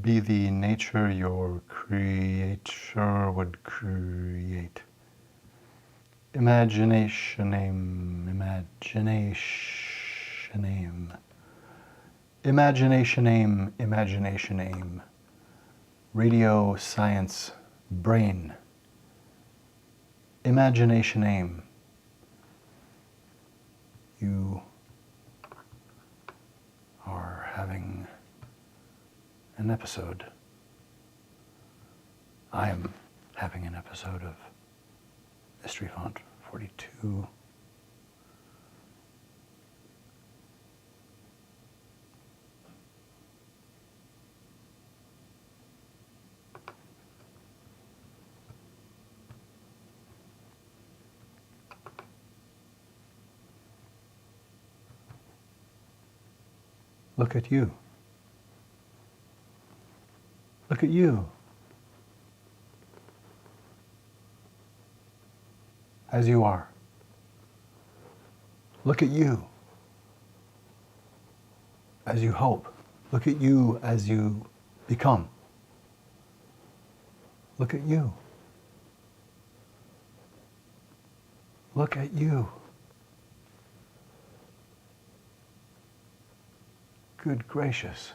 Be the nature your creator would create. Imagination aim, imagination aim. Imagination aim, imagination aim. Radio science brain. Imagination aim. You are having an episode. I am having an episode of Mystery Font 42. Look at you. Look at you. As you are. Look at you. As you hope. Look at you as you become. Look at you. Look at you. Good gracious.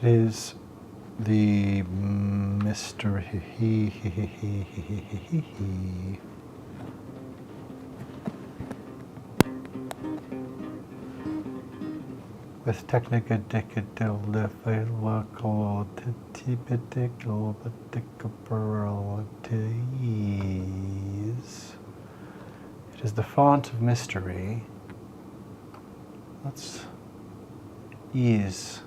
It is the mystery with technica It is the font of mystery. Let's ease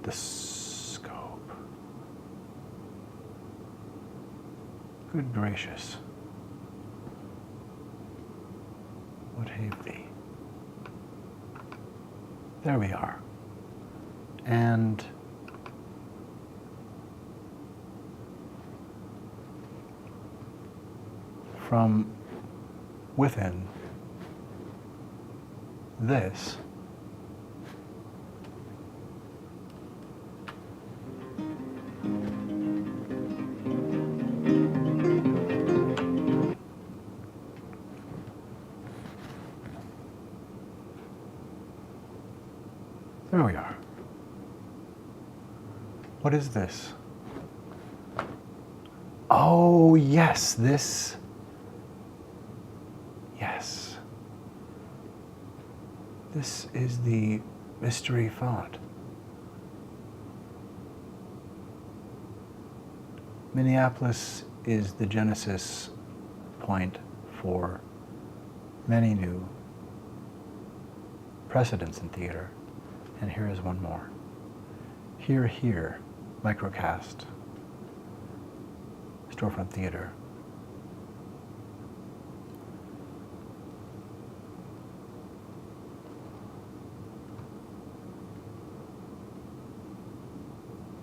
the scope. Good gracious. What have thee? There we are. And from within this there we are. What is this? Oh, yes, this. Yes. This is the mystery font. Minneapolis is the genesis point for many new precedents in theater. And here is one more. Here, here, microcast, storefront theater.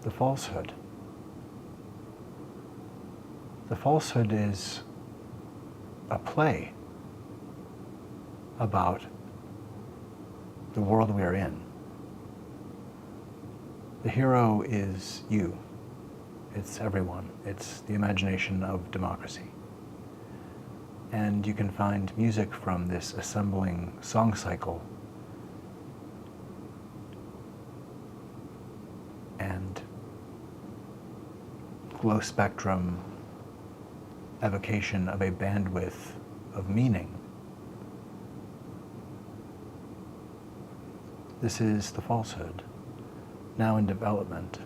The falsehood. The falsehood is a play about the world we are in. The hero is you. It's everyone. It's the imagination of democracy. And you can find music from this assembling song cycle and low spectrum evocation of a bandwidth of meaning. This is the falsehood, now in development.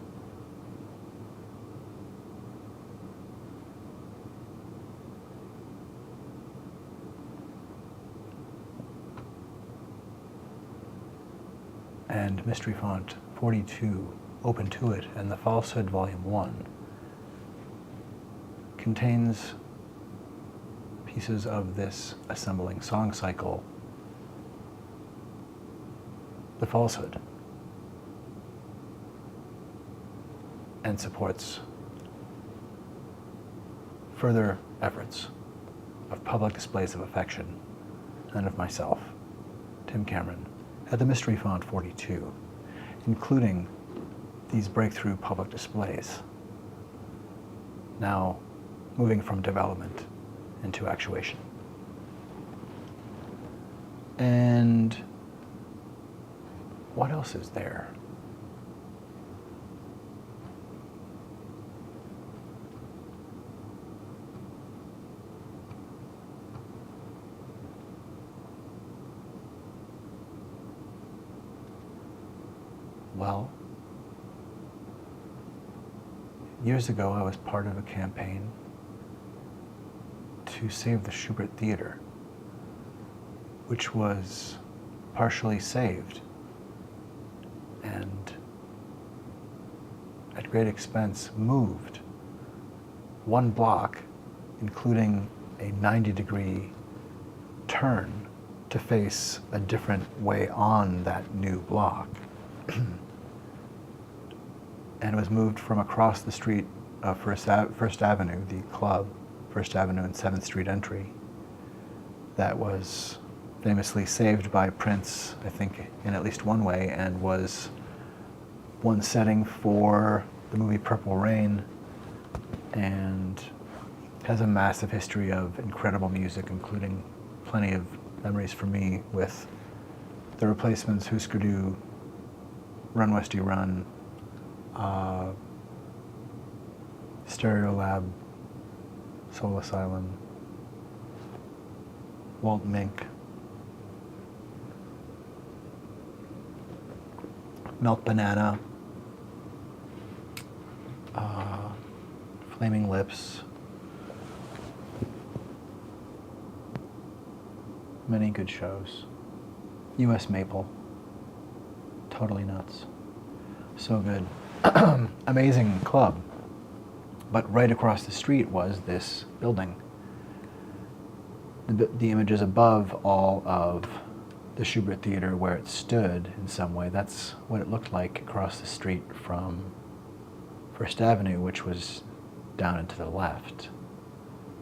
And Mystery Font 42, Ope Intuit, and the Falsehood Volume 1 contains pieces of this assembling song cycle the falsehood and supports further efforts of public displays of affection and of myself, Tim Cameron, at the Mystery Font 42, including these breakthrough public displays, now moving from development into actuation. And what else is there? Well, years ago I was part of a campaign to save the Schubert Theater, which was partially saved and at great expense moved one block, including a 90-degree turn to face a different way on that new block. And it was moved from across the street of First Avenue, the club, First Avenue and 7th Street entry, that was famously saved by Prince, I think, in at least one way, and was one setting for the movie Purple Rain, and has a massive history of incredible music, including plenty of memories for me with the Replacements, Husker Du, Run Westy Run, Stereolab, Soul Asylum, Walt Mink, Melt Banana, Flaming Lips, many good shows. US Maple, totally nuts. So good. Amazing club. But right across the street was this building. The images above all of the Schubert Theater where it stood in some way, that's what it looked like across the street from First Avenue, which was down and to the left.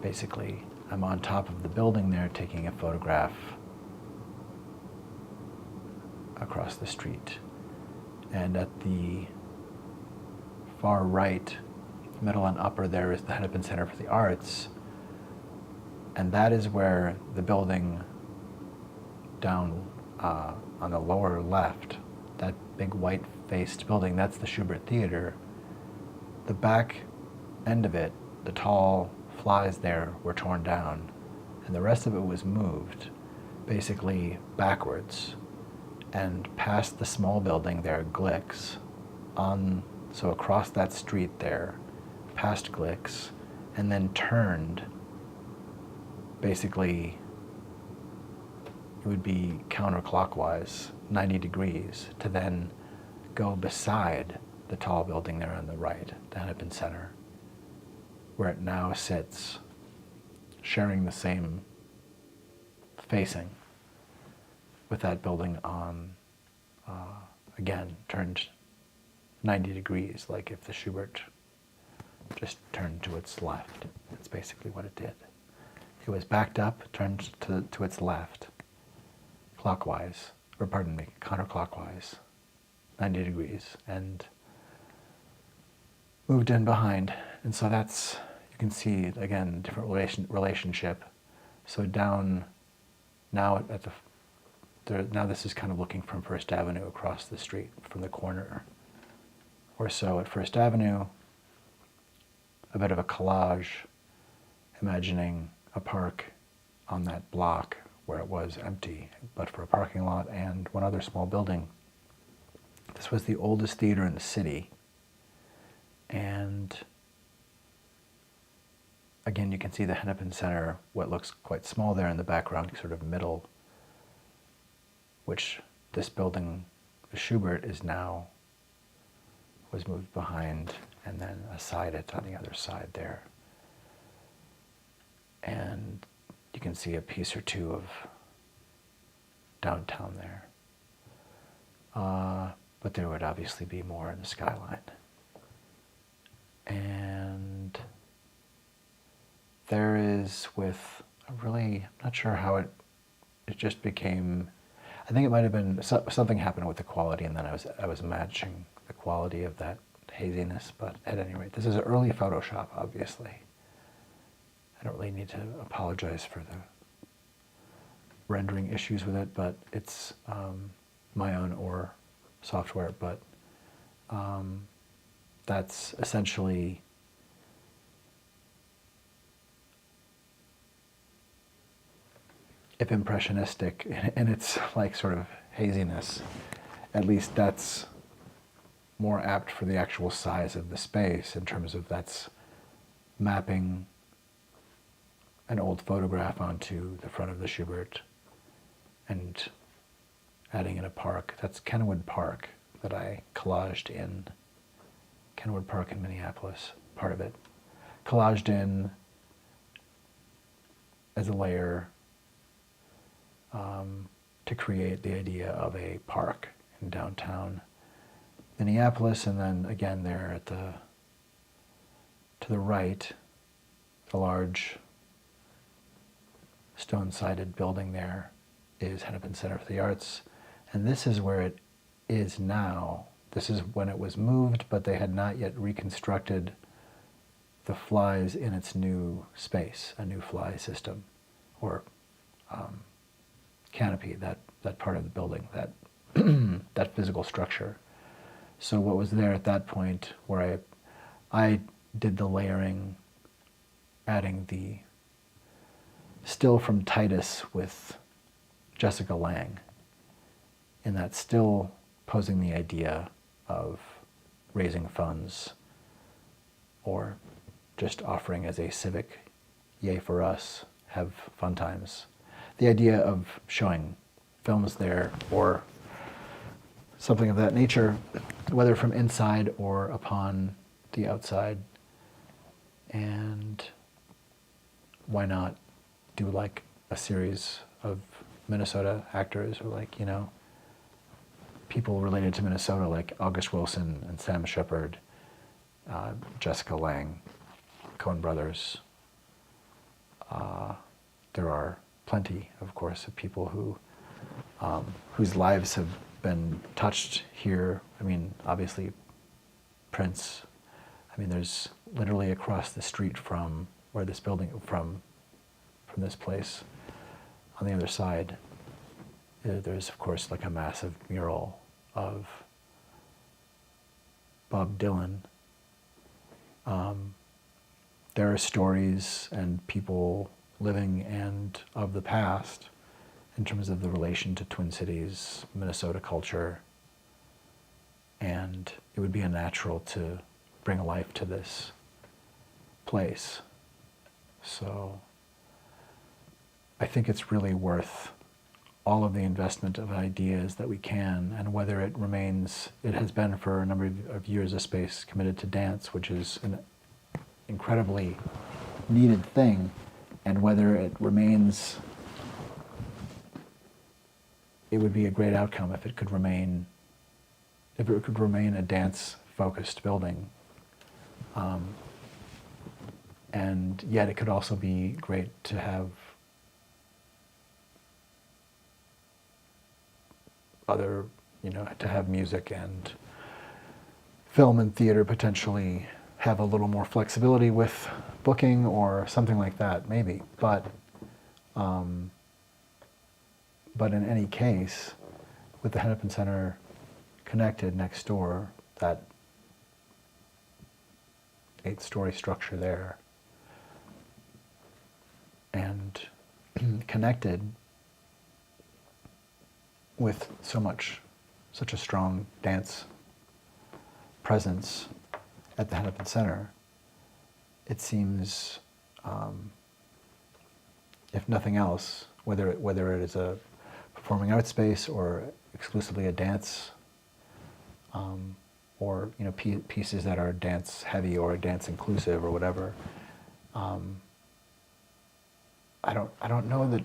Basically, I'm on top of the building there taking a photograph across the street. And at the far right, middle and upper, there is the Hennepin Center for the Arts. And that is where the building down on the lower left, that big white-faced building, that's the Schubert Theater. The back end of it, the tall flies there were torn down, and the rest of it was moved, basically backwards, and past the small building there, Glick's, so across that street there, past Glick's, and then turned, basically, it would be counterclockwise, 90 degrees, to then go beside the tall building there on the right, the Hennepin Center, where it now sits, sharing the same facing with that building on, again, turned 90 degrees, like if the Schubert just turned to its left. That's basically what it did. It was backed up, turned to its left, clockwise, or pardon me, counterclockwise, 90 degrees, and moved in behind. And so that's, you can see, again, different relationship. So down, now at now this is kind of looking from First Avenue across the street, from the corner or so at First Avenue, a bit of a collage, imagining a park on that block where it was empty, but for a parking lot and one other small building. This was the oldest theater in the city. And again, you can see the Hennepin Center, what looks quite small there in the background, sort of middle, which this building, the Schubert, was moved behind and then aside it on the other side there. And can see a piece or two of downtown there. But there would obviously be more in the skyline. And there is with I'm not sure how it just became, I think it might have been, something happened with the quality, and then I was matching the quality of that haziness, but at any rate, this is early Photoshop, obviously. I don't really need to apologize for the rendering issues with it, but it's my own or software, but that's essentially if impressionistic in its like sort of haziness, at least that's more apt for the actual size of the space in terms of that's mapping an old photograph onto the front of the Schubert and adding in a park. That's Kenwood Park that I collaged in, Kenwood Park in Minneapolis, part of it. Collaged in as a layer to create the idea of a park in downtown Minneapolis, and then again there at to the right, the large stone-sided building there is Hennepin Center for the Arts, and this is where it is now. This is when it was moved, but they had not yet reconstructed the flies in its new space, a new fly system, or canopy, that part of the building, that that physical structure. So what was there at that point, where I did the layering, adding the still from Titus with Jessica Lange, and that's still posing the idea of raising funds or just offering as a civic, yay for us, have fun times. The idea of showing films there or something of that nature, whether from inside or upon the outside. And why not do like a series of Minnesota actors, or like, you know, people related to Minnesota like August Wilson and Sam Shepard, Jessica Lange, Coen Brothers. There are plenty, of course, of people who whose lives have been touched here. I mean, obviously, Prince. I mean, there's literally across the street from where this building, from this place, on the other side, there's of course like a massive mural of Bob Dylan. There are stories and people living and of the past in terms of the relation to Twin Cities, Minnesota culture, and it would be a natural to bring a life to this place. So I think it's really worth all of the investment of ideas that we can, and whether it remains, it has been for a number of years a space committed to dance, which is an incredibly needed thing, and whether it remains, it would be a great outcome if it could remain a dance-focused building. And yet it could also be great to have other, you know, to have music and film and theater potentially have a little more flexibility with booking or something like that, maybe. But in any case, with the Hennepin Center connected next door, that 8-story structure there, and connected with such a strong dance presence at the Hennepin Center, it seems, if nothing else, whether it is a performing arts space or exclusively a dance, or, you know, pieces that are dance heavy or dance inclusive or whatever, I don't know that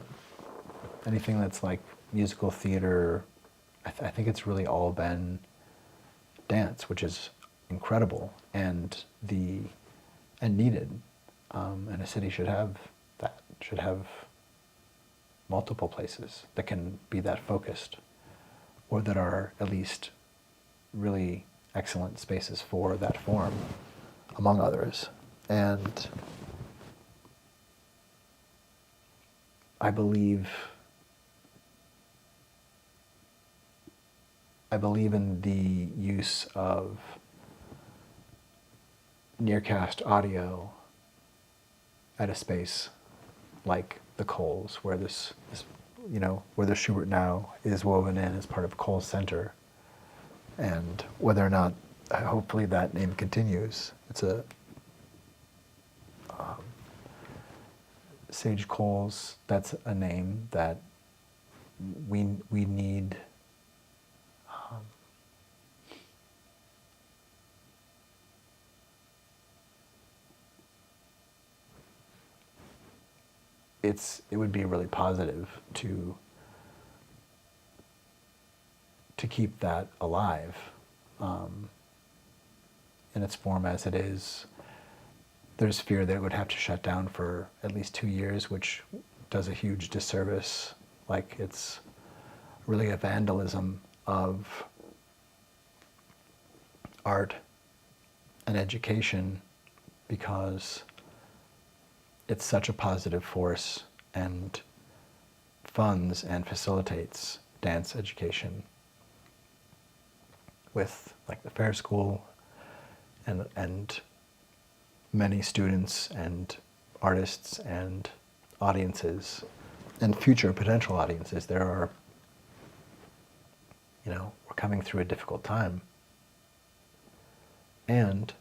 anything that's like musical theater. I think it's really all been dance, which is incredible and needed. And a city should have that. Should have multiple places that can be that focused, or that are at least really excellent spaces for that form, among others. And I believe in the use of nearcast audio at a space like the Coles, where this where the Schubert Now is woven in as part of Coles Center, and whether or not, hopefully, that name continues. It's a Sage Coles. That's a name that we need. It would be really positive to keep that alive in its form as it is. There's fear that it would have to shut down for at least 2 years, which does a huge disservice. Like, it's really a vandalism of art and education, because it's such a positive force and funds and facilitates dance education with like the Fair School and many students and artists and audiences and future potential audiences. There are, we're coming through a difficult time, and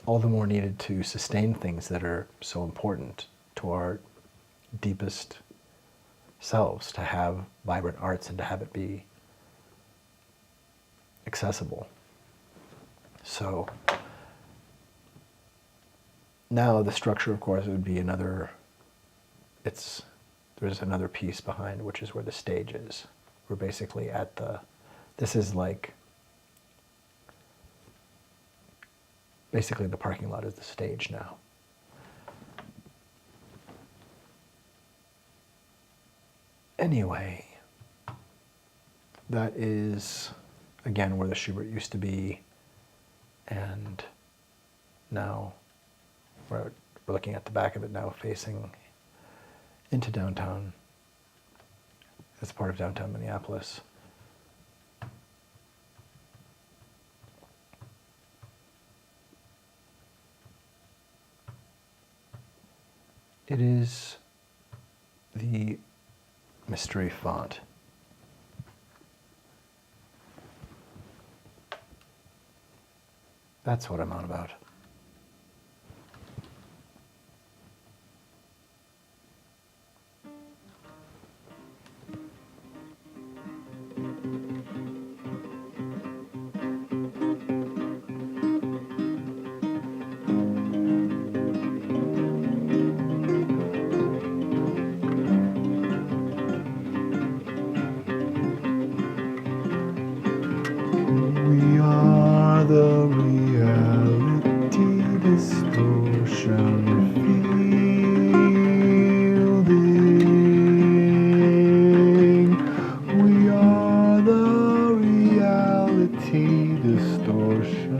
all the more needed to sustain things that are so important to our deepest selves, to have vibrant arts and to have it be accessible. So now the structure, of course, would be there's another piece behind, which is where the stage is. We're basically this is like, basically the parking lot is the stage now. Anyway, that is, again, where the Schubert used to be, and now we're looking at the back of it now, facing into downtown. It's part of downtown Minneapolis. It is the mystery font. That's what I'm on about. We are the reality distortion fielding. We are the reality distortion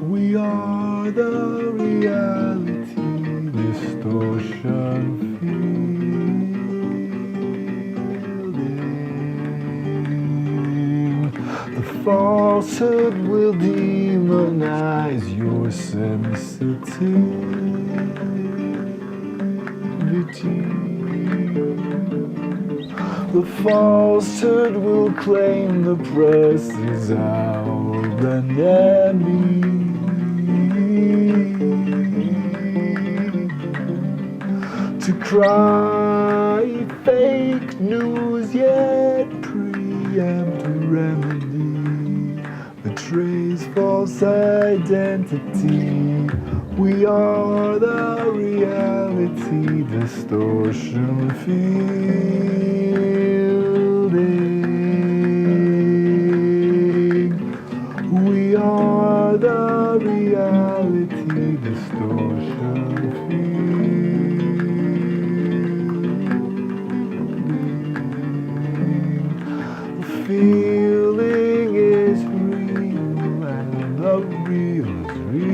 We are the reality distortion fielding. The falsehood will demonize your sensitivity. The falsehood will claim the press is our enemy. To cry by fake news, yet preempt remedy betrays false identity. We are the reality distortion fielding. We are the reality distortion fielding. The feeling is real and the real is reeling.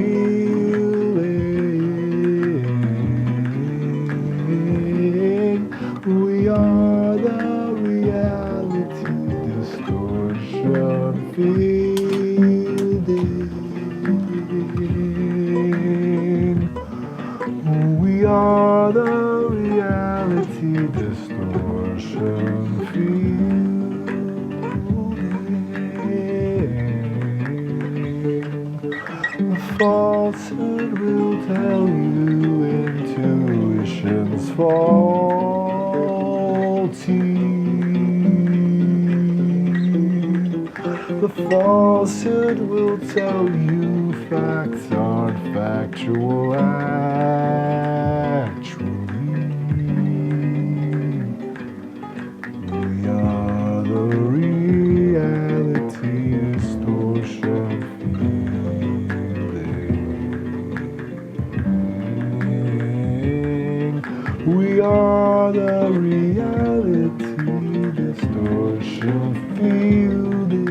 We are the reality distortion fielding. We are the reality distortion fielding. The falsehood will tell you intuition's faulty. The falsehood will tell you facts aren't factual actually. We are the reality distortion fielding. We are the reality distortion fielding.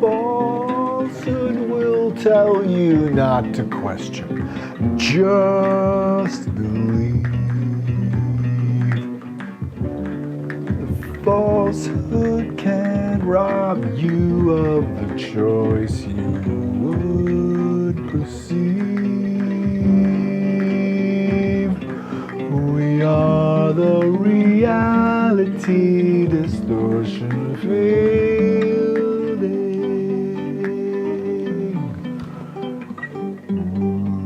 Falsehood will tell you not to question, just believe. The falsehood can rob you of the choice you would perceive. We are the reality distortion fielding.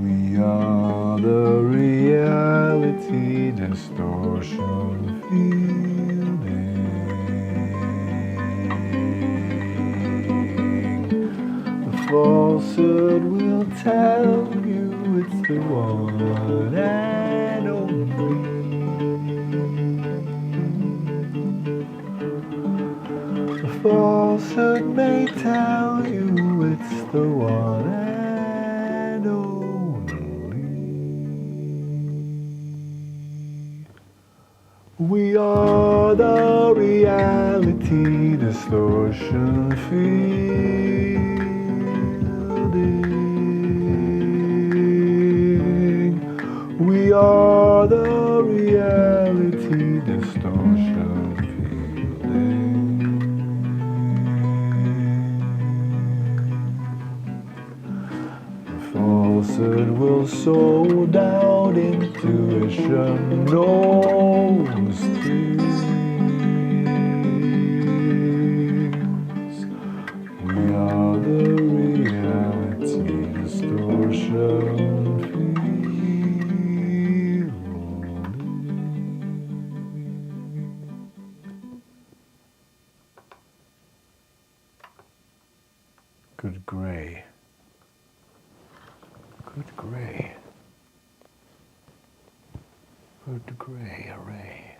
We are the reality distortion fielding. The falsehood will tell you it's the one and only. The falsehood may tell you it's the one and only. We are the reality distortion fielding. We are the reality distortion fielding. The falsehood will sow down intuition, knows things. We are the reality distortion fielding. Good gray. Good gray. Good gray array.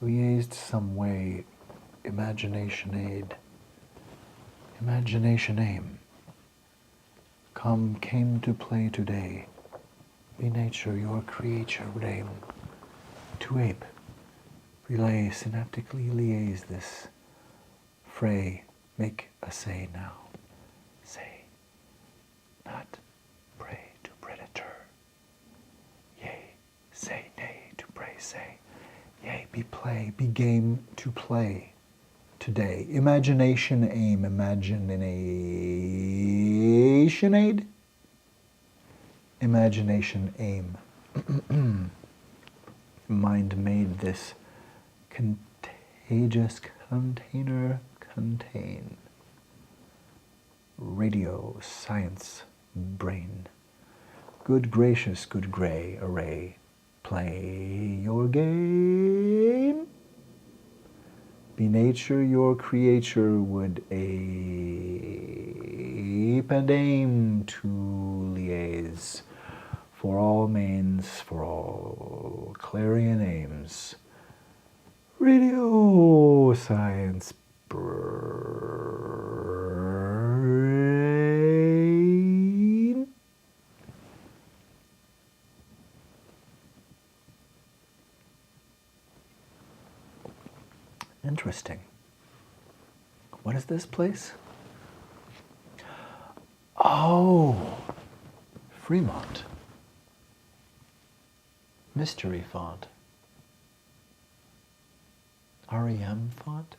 Liaised some way, imagination aid. Imagination aim. Came to play today. Be nature your creature would aim. To ape. Relay, synaptically liaise this. Fray, make a say now. Say, not pray to predator. Yea, say nay to pray say. Yea, be play, be game to play. Today, imagination aim, imagination aid. Imagination aim Mind made this contagious container contain. Radio science brain. Good gracious, good gray array. Play your game. Be nature your creature would ape and aim to liaise. For all mains, for all clarion aims. Radio science brain. Interesting. What is this place? Oh, Fremont. Mystery font. REM font?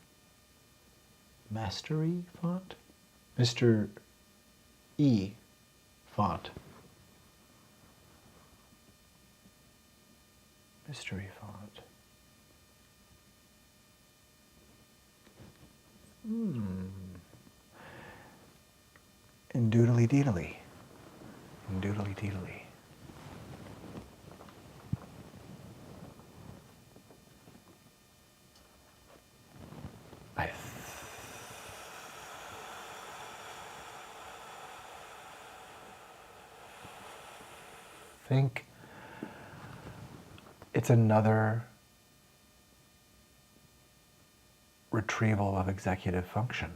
Mastery font? Mr. E font. Mystery font. Indudelly deedly. Indudelly deedly. I think it's another retrieval of executive function.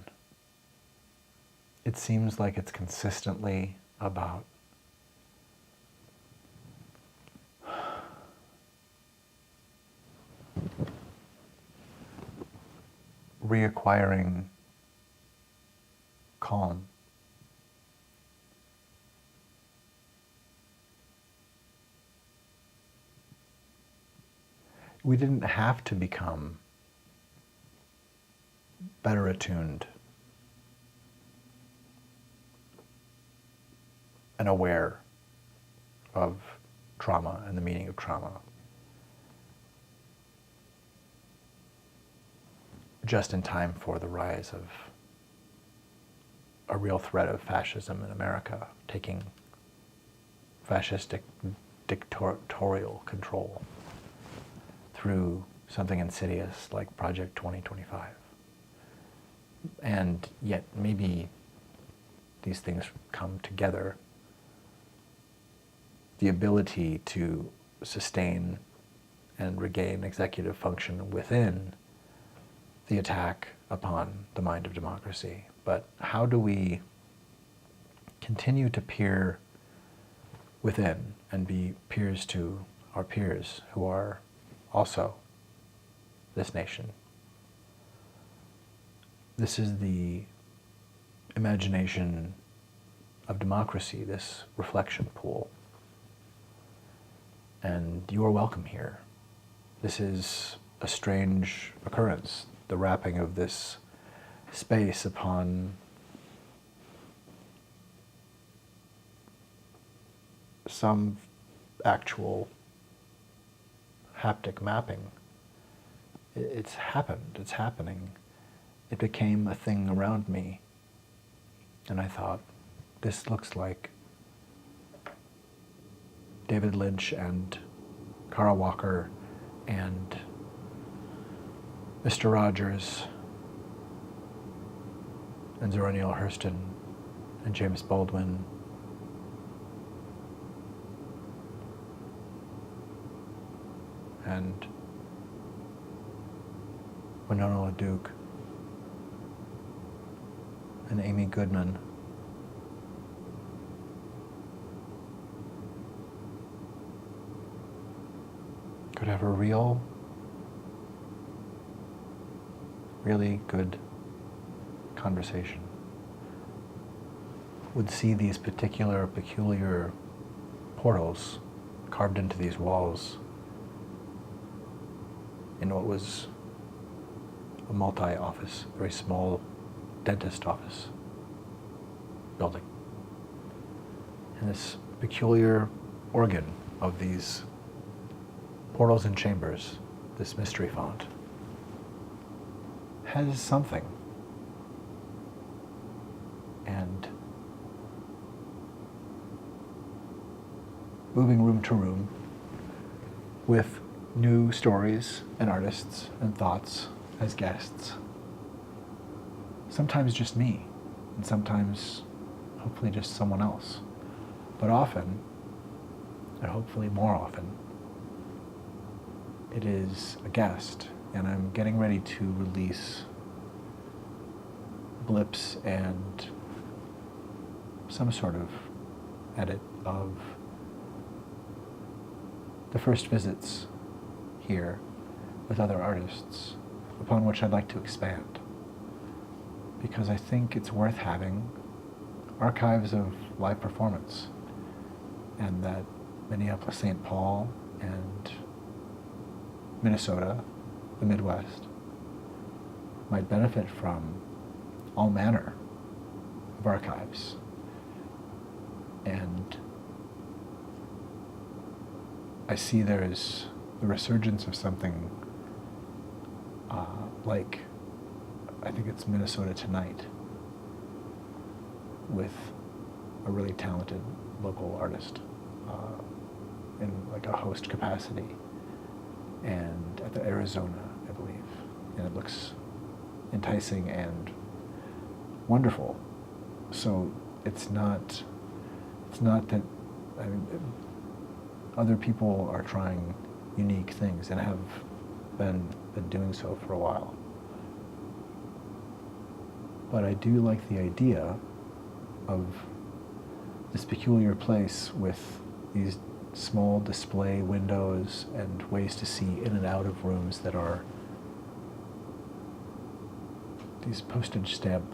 It seems like it's consistently about reacquiring calm. We didn't have to become better attuned and aware of trauma and the meaning of trauma just in time for the rise of a real threat of fascism in America taking fascistic dictatorial control through something insidious like Project 2025. And yet maybe these things come together. The ability to sustain and regain executive function within the attack upon the mind of democracy. But how do we continue to peer within and be peers to our peers who are also this nation? This is the imagination of democracy, this reflection pool. And you are welcome here. This is a strange occurrence, the wrapping of this space upon some actual haptic mapping. It's happened, it's happening. It became a thing around me. And I thought, this looks like David Lynch and Carl Walker and Mr. Rogers and Zora Neale Hurston and James Baldwin and Winona LaDuke and Amy Goodman. Could have a really good conversation. Would see these peculiar portals carved into these walls in what was a multi-office, very small dentist office building. And this peculiar organ of these portals and chambers, this mystery font, has something. And moving room to room with new stories and artists and thoughts as guests. Sometimes just me, and sometimes hopefully just someone else. But often, and hopefully more often, it is a guest, and I'm getting ready to release blips and some sort of edit of the first visits here with other artists, upon which I'd like to expand. Because I think it's worth having archives of live performance, and that Minneapolis, St. Paul, and Minnesota, the Midwest, might benefit from all manner of archives. And I see there is the resurgence of something like, I think it's Minnesota Tonight, with a really talented local artist in like a host capacity, and at the Arizona, I believe, and it looks enticing and wonderful. So it's not that, I mean, other people are trying unique things and have been doing so for a while. But I do like the idea of this peculiar place with these small display windows and ways to see in and out of rooms that are these postage stamp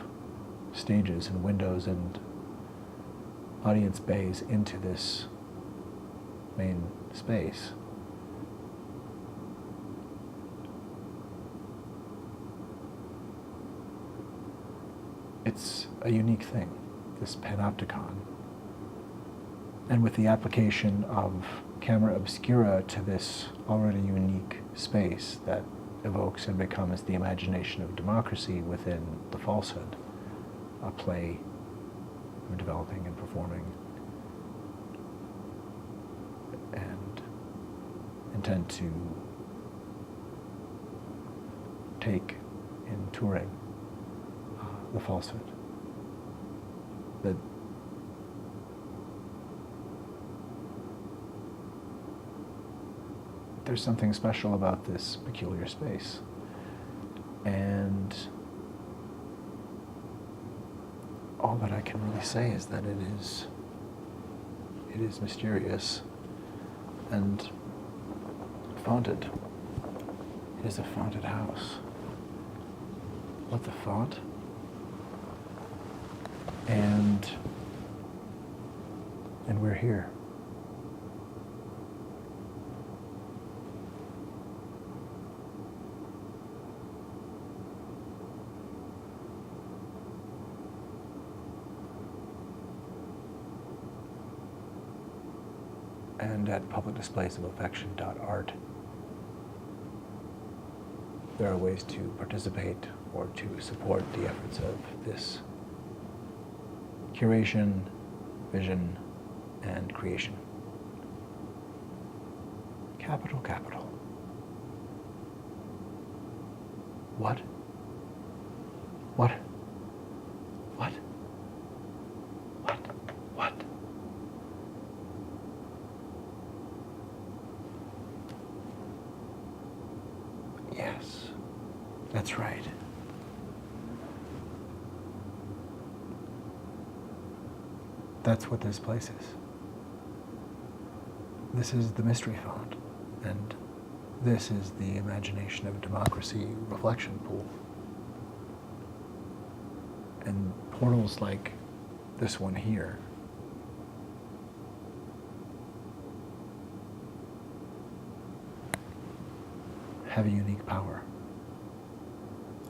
stages and windows and audience bays into this main space. It's a unique thing, this panopticon. And with the application of camera obscura to this already unique space that evokes and becomes the imagination of democracy within the falsehood, a play I'm developing and performing, and intend to take in touring the falsehood. That there's something special about this peculiar space. And all that I can really say is that it is mysterious and fonted. It is a fonted house. What the font? And we're here. And at publicdisplaysofAffection.art, there are ways to participate or to support the efforts of this curation, vision, and creation. Capital. What? What? What? What? What? Yes, that's right. That's what this place is. This is the mystery font, and this is the imagination of democracy reflection pool. And portals like this one here have a unique power,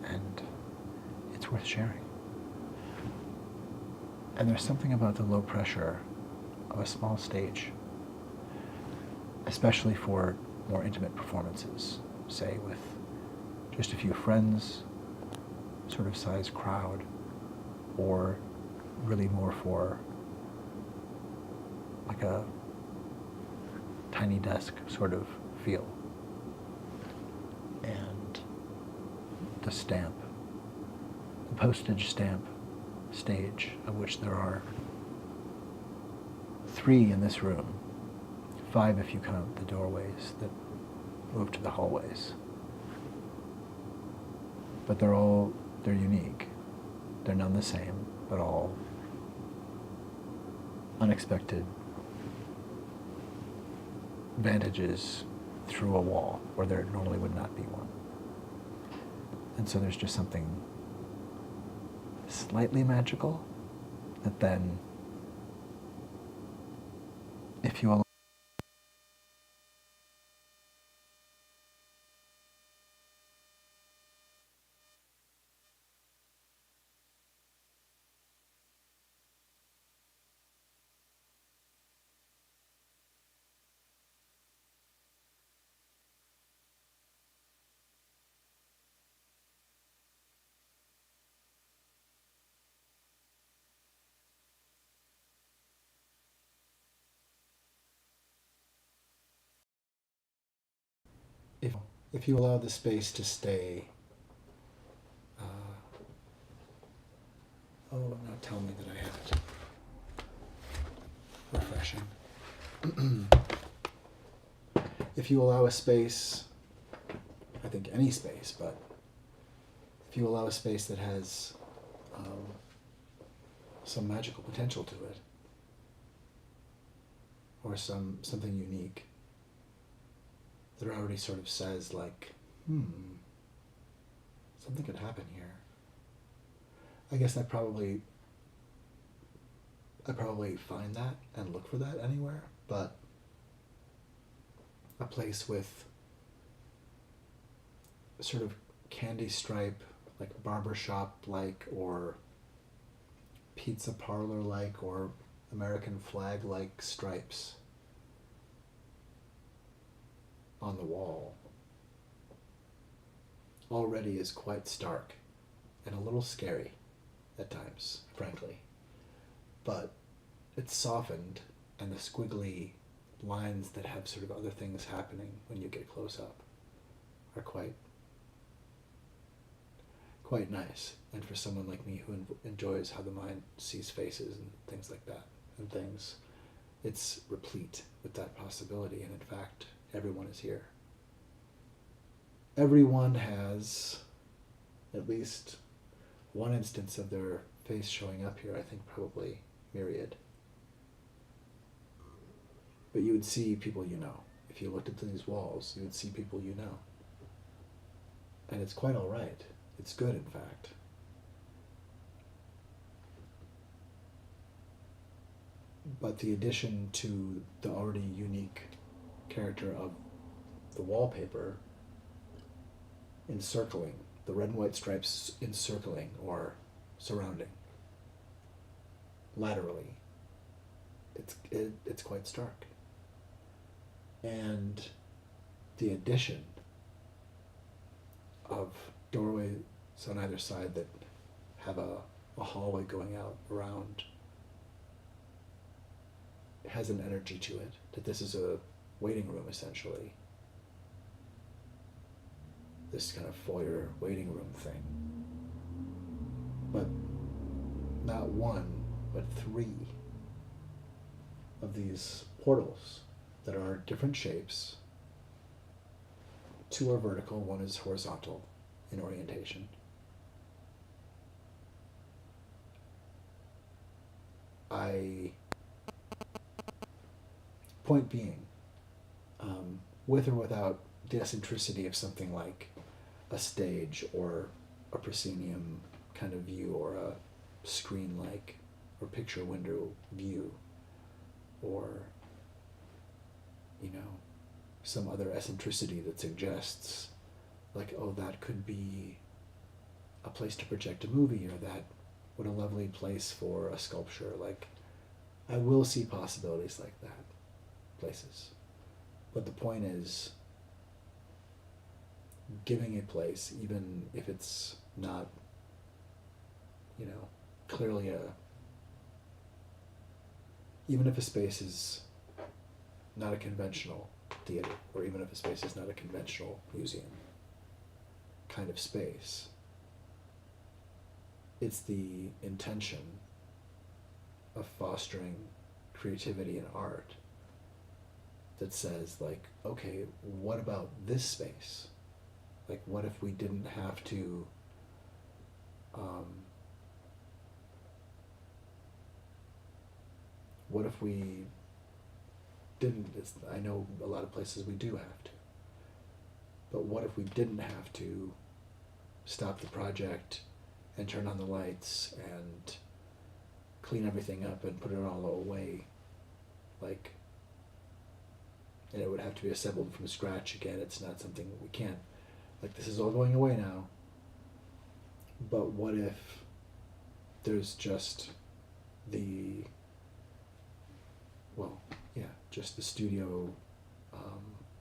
and it's worth sharing. And there's something about the low pressure of a small stage especially for more intimate performances, say with just a few friends, sort of size crowd, or really more for like a tiny desk sort of feel. And the stamp, the postage stamp stage, of which there are 3 in this room, 5 if you count the doorways that move to the hallways. But they're unique. They're none the same, but all unexpected vantages through a wall where there normally would not be one. And so there's just something slightly magical that then, if you allow if you allow the space to stay, oh, now tell me that I have it. Refreshing. If you allow a space, I think any space, but if you allow a space that has some magical potential to it, or something unique, that already sort of says like, something could happen here. I guess I probably find that and look for that anywhere, but a place with sort of candy stripe, like barbershop like, or pizza parlor like, or American flag like stripes on the wall already is quite stark and a little scary at times, frankly. But it's softened, and the squiggly lines that have sort of other things happening when you get close up are quite nice. And for someone like me who enjoys how the mind sees faces and things like that, and things, it's replete with that possibility. And in fact, everyone is here. Everyone has at least one instance of their face showing up here, I think probably myriad. But you would see people you know. If you looked at these walls, you would see people you know. And it's quite all right. It's good, in fact. But the addition to the already unique character of the wallpaper encircling, the red and white stripes encircling or surrounding laterally, it's quite stark. And the addition of doorways on either side that have a hallway going out around has an energy to it, that this is a waiting room essentially. This kind of foyer waiting room thing. But not one, but 3 of these portals that are different shapes. 2 are vertical, 1 is horizontal in orientation. Point being, with or without the eccentricity of something like a stage or a proscenium kind of view, or a screen-like or picture window view, or, some other eccentricity that suggests, like, oh, that could be a place to project a movie, or that, what a lovely place for a sculpture. Like, I will see possibilities like that, places. But the point is giving a place, even if it's not, clearly even if a space is not a conventional theater, or even if a space is not a conventional museum kind of space, it's the intention of fostering creativity and art that says, like, okay, what about this space? Like, what if we didn't have to what if we didn't, I know a lot of places we do have to, but what if we didn't have to stop the project and turn on the lights and clean everything up and put it all away, like, and it would have to be assembled from scratch again. It's not something we can't, like, this is all going away now, but what if there's just the, just the studio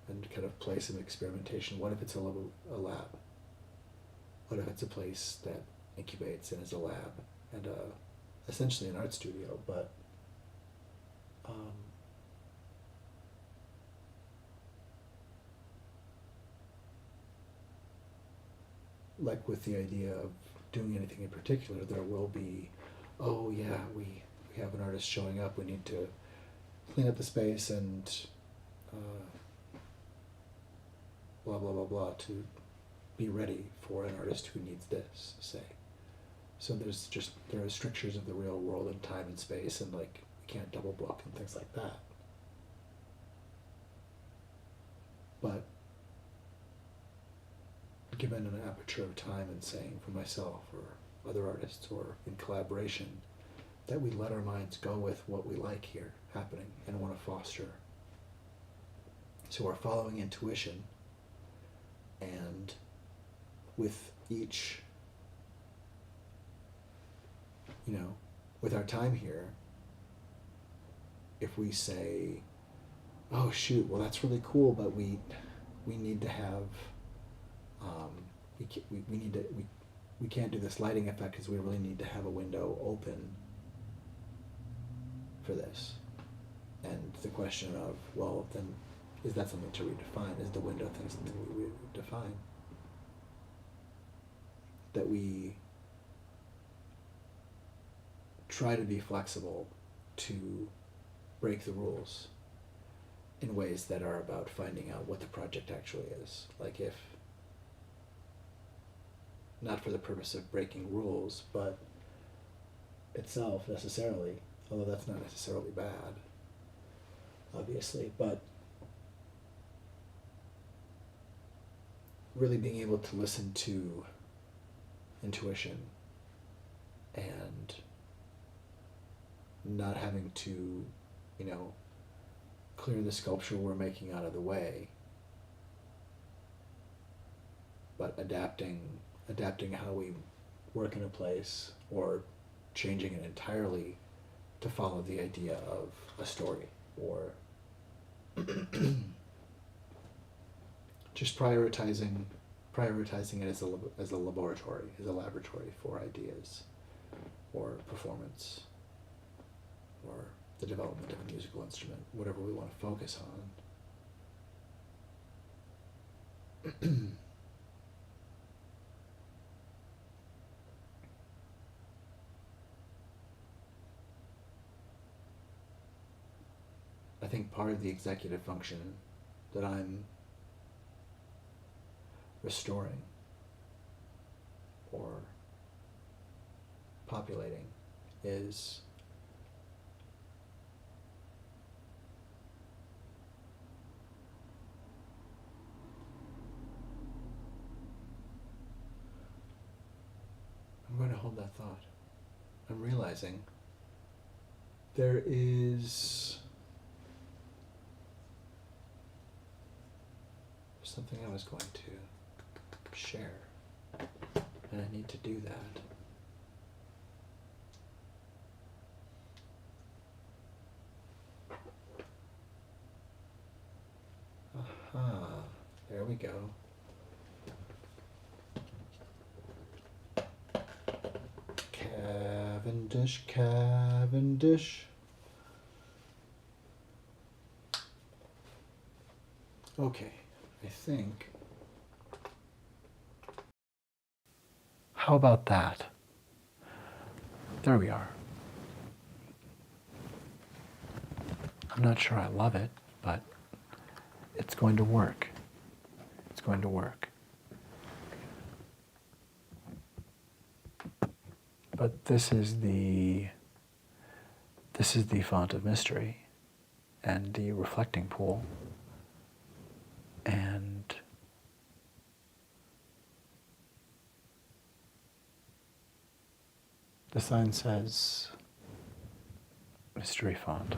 and kind of place of experimentation? What if it's a lab? What if it's a place that incubates and is a lab and essentially an art studio, but like with the idea of doing anything in particular, there will be, oh yeah, we have an artist showing up, we need to clean up the space and blah blah blah blah to be ready for an artist who needs this, say. So there are strictures of the real world and time and space, and like you can't double book and things like that. But given an aperture of time and saying, for myself or other artists or in collaboration, that we let our minds go with what we like here happening and want to foster. So we're following intuition, and with each, with our time here, if we say, oh shoot, well that's really cool, but we need to have, we can't do this lighting effect because we really need to have a window open for this. And the question of, well, then is that something to redefine? Is the window thing something we redefine? That we try to be flexible to break the rules in ways that are about finding out what the project actually is. Like, if, not for the purpose of breaking rules, but itself necessarily, although that's not necessarily bad, obviously, but really being able to listen to intuition and not having to, clear the sculpture we're making out of the way, but adapting how we work in a place, or changing it entirely to follow the idea of a story, or just prioritizing it as a laboratory, as a laboratory for ideas, or performance, or the development of a musical instrument, whatever we want to focus on. I think part of the executive function that I'm restoring or populating is I'm going to hold that thought. I'm realizing there is something I was going to share, and I need to do that. There we go. Cavendish, Cavendish. Okay, I think. How about that? There we are. I'm not sure I love it, but it's going to work. It's going to work. But this is the font of mystery and the reflecting pool. And the sign says mystery font.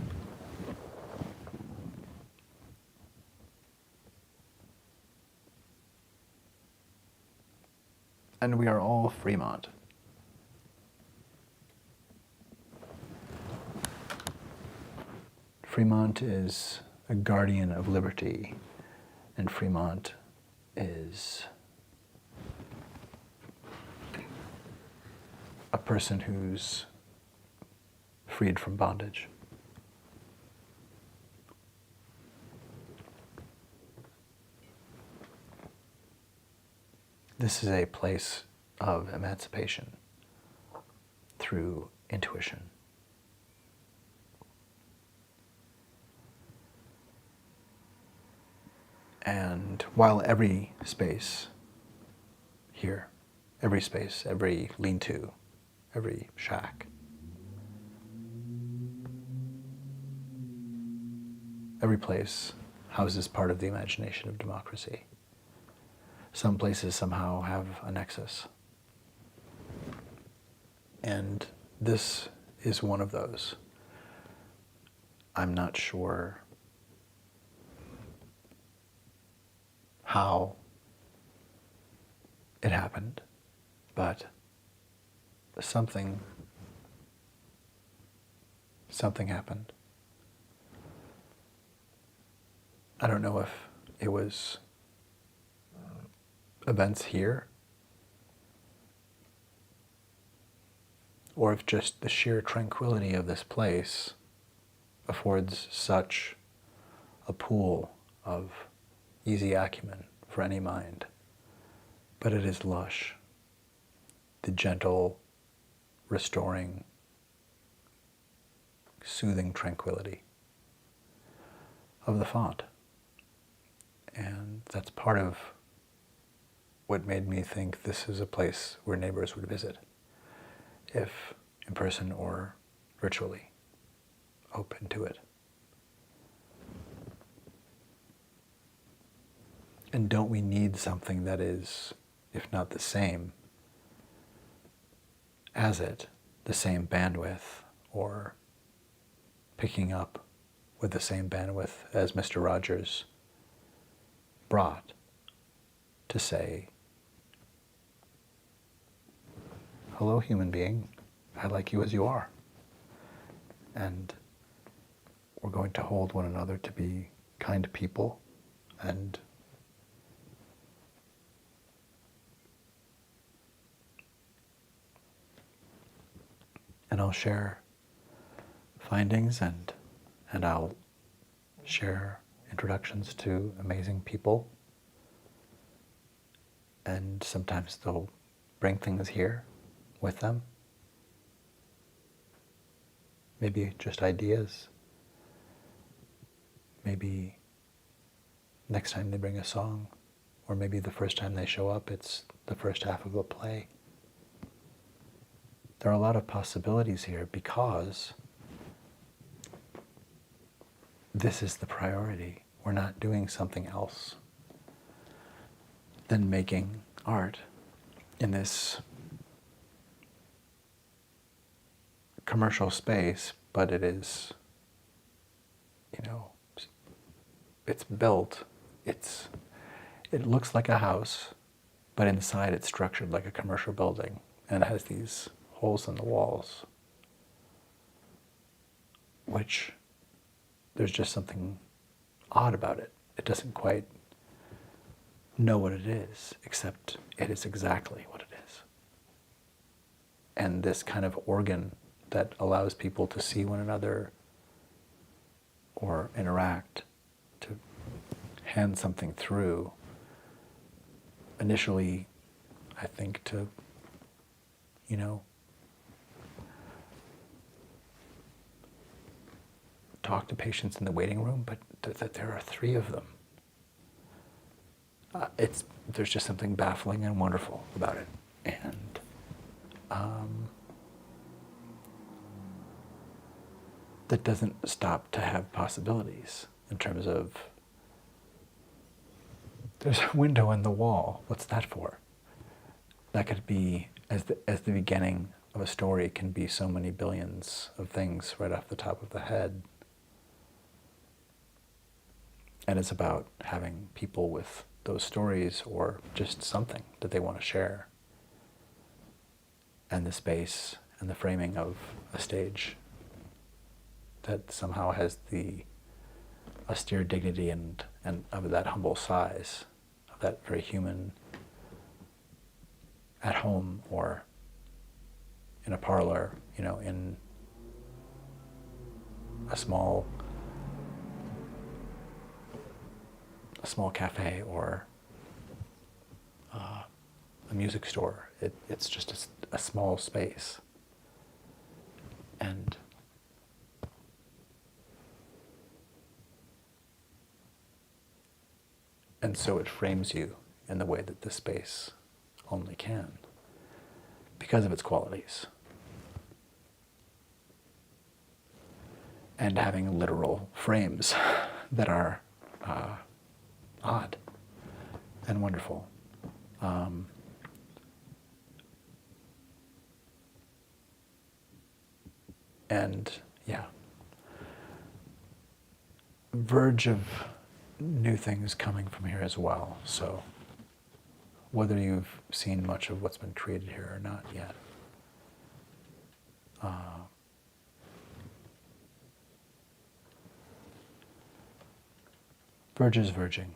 And we are all Fremont. Fremont is a guardian of liberty, and Fremont is a person who's freed from bondage. This is a place of emancipation through intuition. And while every space here, every space, every lean-to, every shack, every place houses part of the imagination of democracy. Some places somehow have a nexus. And this is one of those. I'm not sure how it happened, but something happened. I don't know if it was events here, or if just the sheer tranquility of this place affords such a pool of easy acumen for any mind. But it is lush, the gentle, restoring, soothing tranquility of the font. And that's part of what made me think this is a place where neighbors would visit, if in person or virtually, open to it. And don't we need something that is, if not the same as it, the same bandwidth, or picking up with the same bandwidth as Mr. Rogers brought to say, hello, human being, I like you as you are. And we're going to hold one another to be kind people, and I'll share findings and I'll share introductions to amazing people. And sometimes they'll bring things here with them. Maybe just ideas. Maybe next time they bring a song, or maybe the first time they show up, it's the first half of a play. There are a lot of possibilities here because this is the priority. We're not doing something else than making art in this commercial space, but it is, it's built, it looks like a house, but inside it's structured like a commercial building, and it has these holes in the walls, which there's just something odd about it. It doesn't quite know what it is, except it is exactly what it is. And this kind of organ that allows people to see one another or interact, to hand something through, initially, I think, to, talk to patients in the waiting room, but that there are 3 of them. There's just something baffling and wonderful about it. And that doesn't stop to have possibilities in terms of, there's a window in the wall. What's that for? That could be, as the beginning of a story can be so many billions of things right off the top of the head. And it's about having people with those stories or just something that they want to share. And the space and the framing of a stage that somehow has the austere dignity and of that humble size, of that very human, at home or in a parlor, in a small cafe or a music store. It's just a small space. And so it frames you in the way that this space only can, because of its qualities. And having literal frames that are odd and wonderful. And yeah, verge of new things coming from here as well. So whether you've seen much of what's been created here or not yet, verge is verging.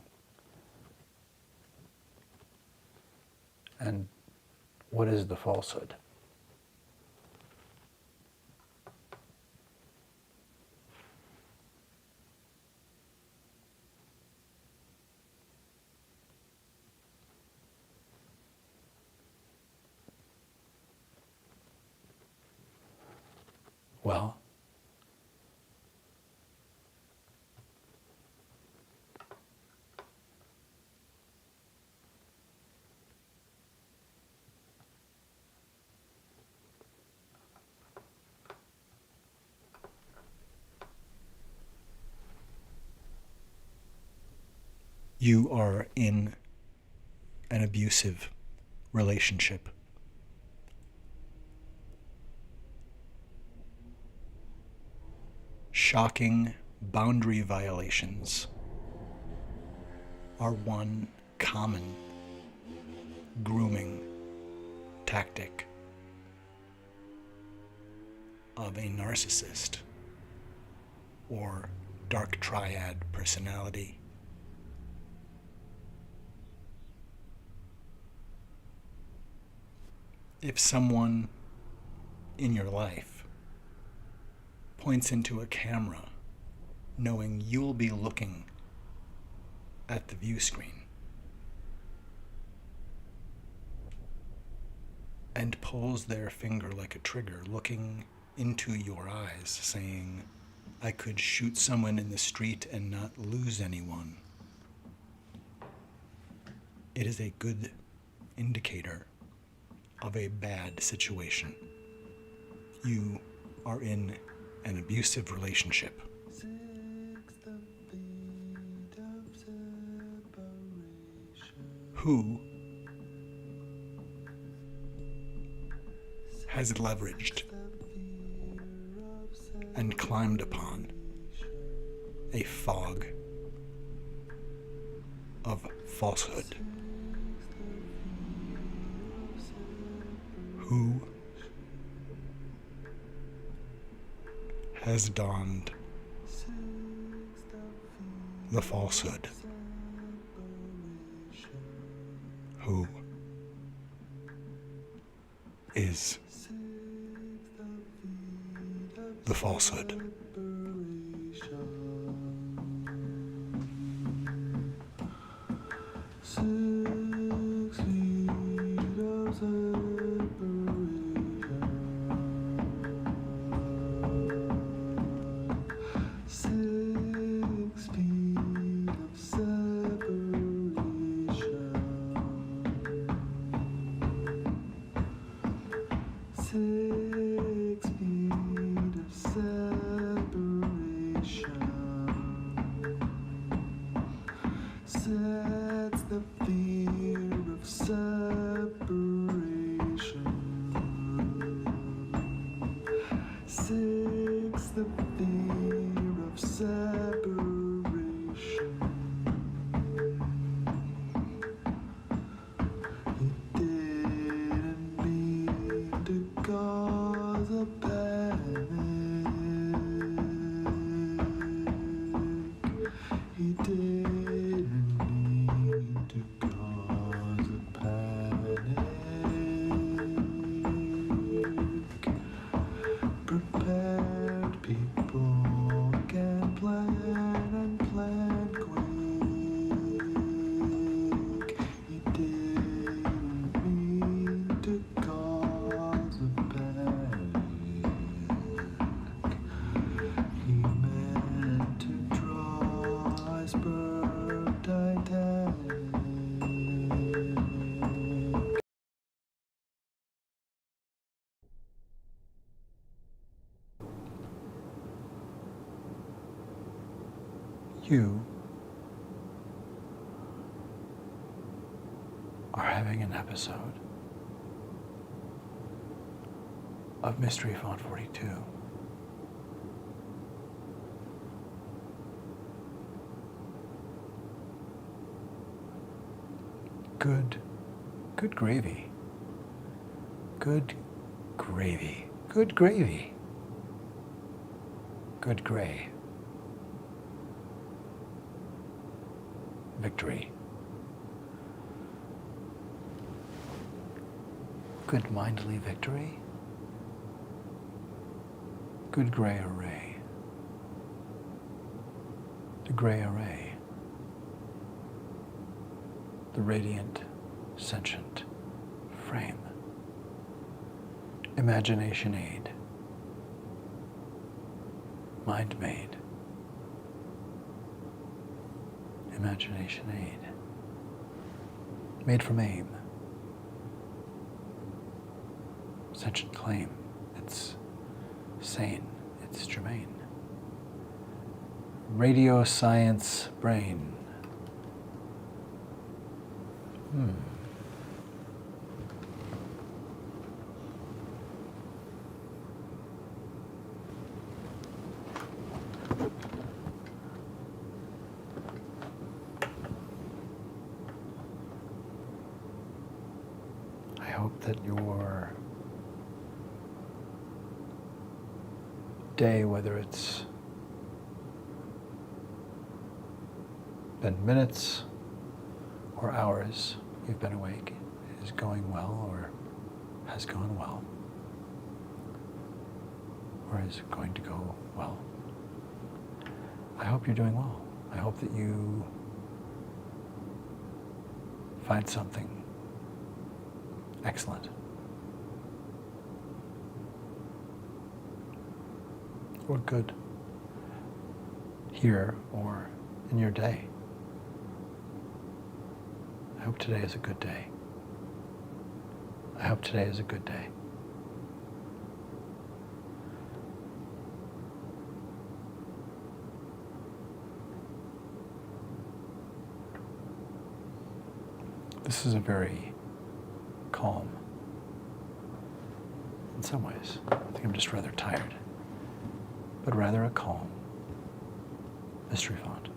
And what is the falsehood? Well, you are in an abusive relationship. Shocking boundary violations are one common grooming tactic of a narcissist or dark triad personality. If someone in your life points into a camera knowing you'll be looking at the view screen and pulls their finger like a trigger, looking into your eyes, saying, I could shoot someone in the street and not lose anyone, it is a good indicator of a bad situation. You are in an abusive relationship. Who has leveraged and climbed upon a fog of falsehood? Who has donned the falsehood who is the falsehood. Sets the fear of separation. Six, the fear of separation. He didn't mean to cause a panic. He didn't mean to cause a panic. Prepared people can plan and plan quick. He didn't mean to cause a panic. He meant to draw iceberg Titanic. You are having an episode of Mystery Font 42. Good gravy. Good gravy. Good gravy. Good gray. Victory. Good mindly victory. Good gray array. The gray array. The radiant, sentient frame. Imagination aid. Mind made. Imagination aid. Made from AIM. Sentient claim. It's sane. It's germane. Radio science brain. I hope that your day, whether it's been minutes or hours you've been awake, is going well or has gone well or is going to go well. I hope you're doing well. I hope that you find something excellent or good here or in your day. I hope today is a good day. I hope today is a good day. This is a very calm, in some ways. I think I'm just rather tired, but rather a calm mystery font.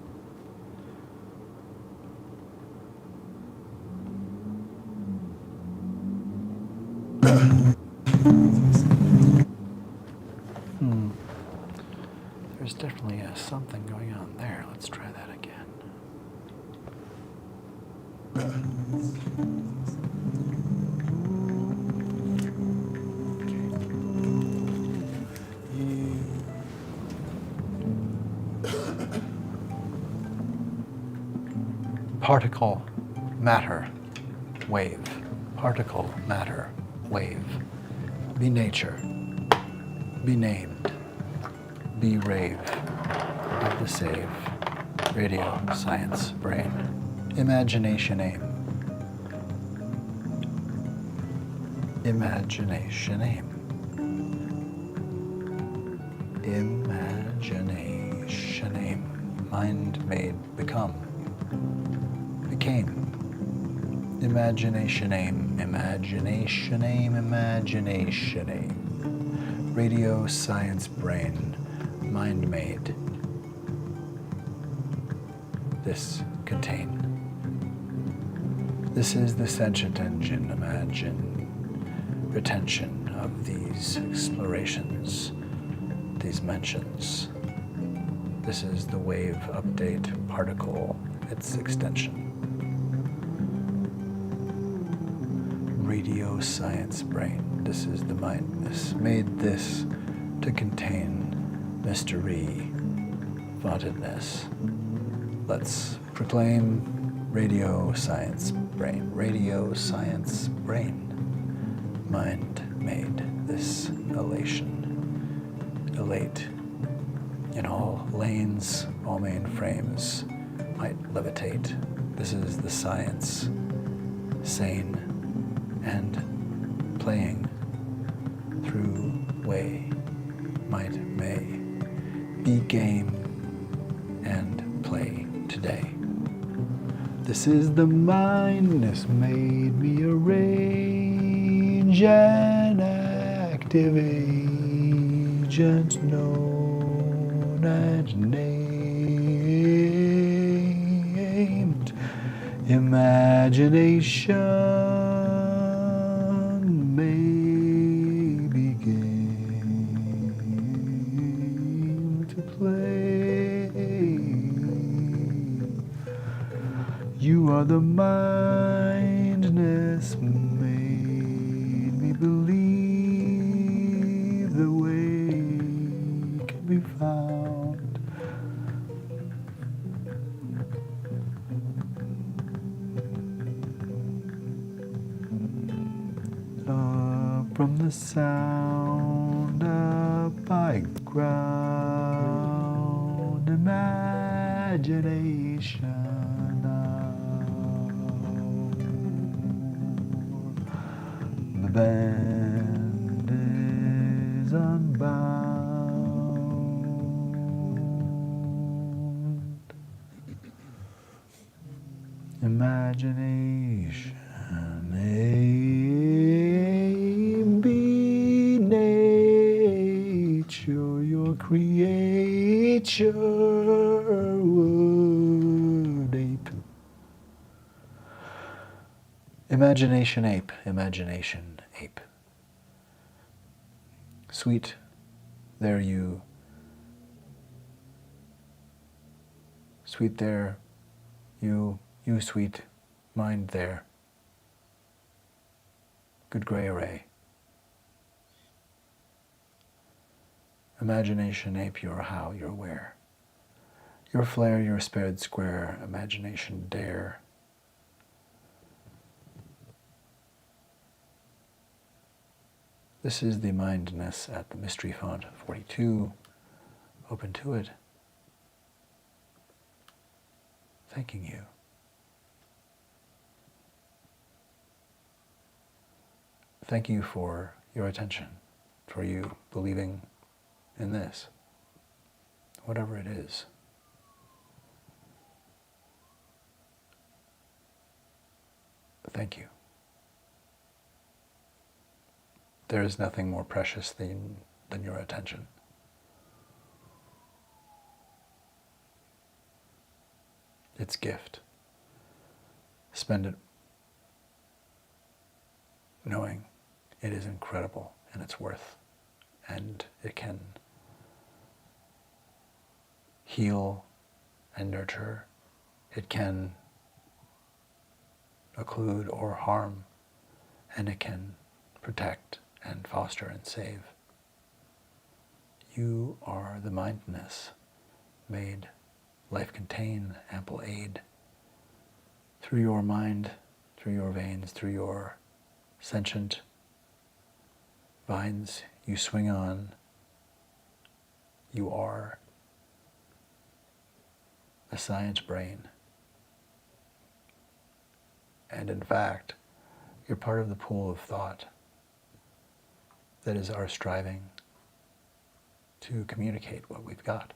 There's definitely something going on there. Let's try that again. particle, matter, wave. Particle, matter, wave. Be nature. Be named. Be rave. Of the save. Radio, science, brain. Imagination aim. Imagination aim. Imagination aim. Mind made become. Became. Imagination aim. Imagination aim. Imagination aim. Radio, science, brain. Mind made. This contain. This is the sentient engine. Imagine retention of these explorations, these mentions. This is the wave update particle, its extension. Radio science brain. This is the mindness. Made this to contain mystery, vauntedness. Let's proclaim radio science brain. Radio science brain. Mind made this elation. Elate in all lanes, all mainframes might levitate. This is the science, sane and playing through way, might, may, be game and play today. This is the mindness made me arrange an active agent known and named imagination may begin to play. You are the mindness made me believe the way can be found. Up from the sound of by ground imagination. The band is unbound. Imagination, aim, be nature, your creature would ape. Imagination ape, imagination ape. Sweet, there you. Sweet there, you sweet, mind there. Good gray array. Imagination ape, your how, your where. Your flare, your spared square, imagination dare. This is the mindness at the mystery font 42, Ope Intuit. Thanking you. Thank you for your attention, for you believing in this, whatever it is. Thank you. There is nothing more precious than your attention. Its gift. Spend it knowing it is incredible in its worth, and it can heal and nurture. It can occlude or harm, and it can protect and foster and save. You are the mindness made life contain ample aid through your mind, through your veins, through your sentient vines you swing on, you are a science brain. And in fact, you're part of the pool of thought that is our striving to communicate what we've got.